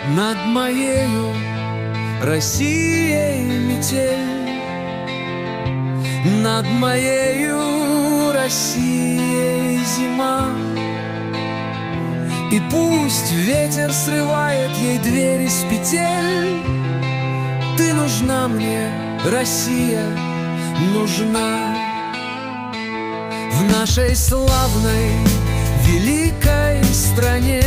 Над моею Россией метель, над моею Россией зима. И пусть ветер срывает ей двери с петель, ты нужна мне, Россия, нужна. В нашей славной великой стране,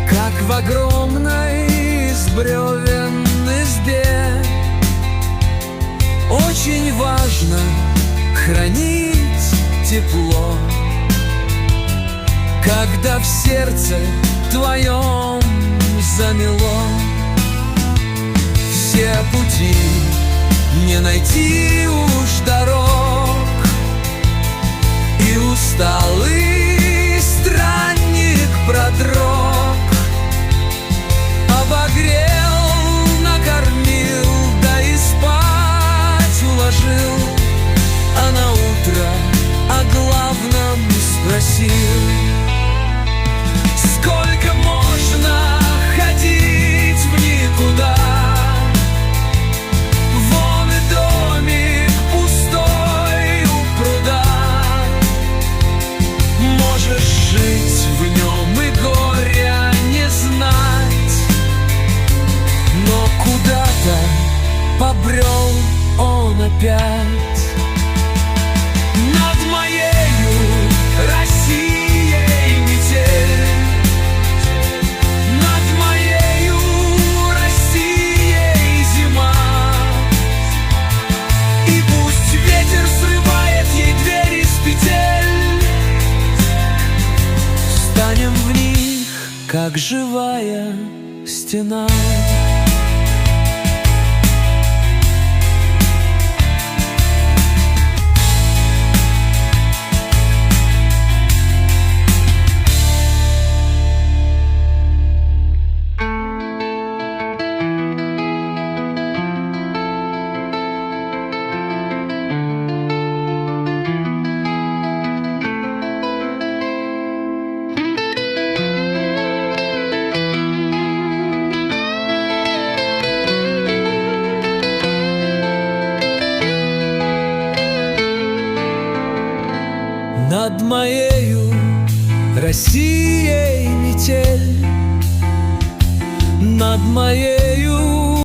как в огромной из бревен избе, очень важно хранить тепло, когда в сердце твоем замело. Все пути не найти уж дорог, и усталый странник продрог, обогрел, накормил, да и спать уложил, а на утро о главном спросил. Сколько можно ходить в никуда? Вон и домик пустой у пруда. Можешь жить в нем и горя не знать, но куда-то побрел он опять. Над моею Россией метель, над моею Россией зима. И пусть ветер срывает ей двери с петель, встанем в них, как живая стена. Над моею Россией метель, над моей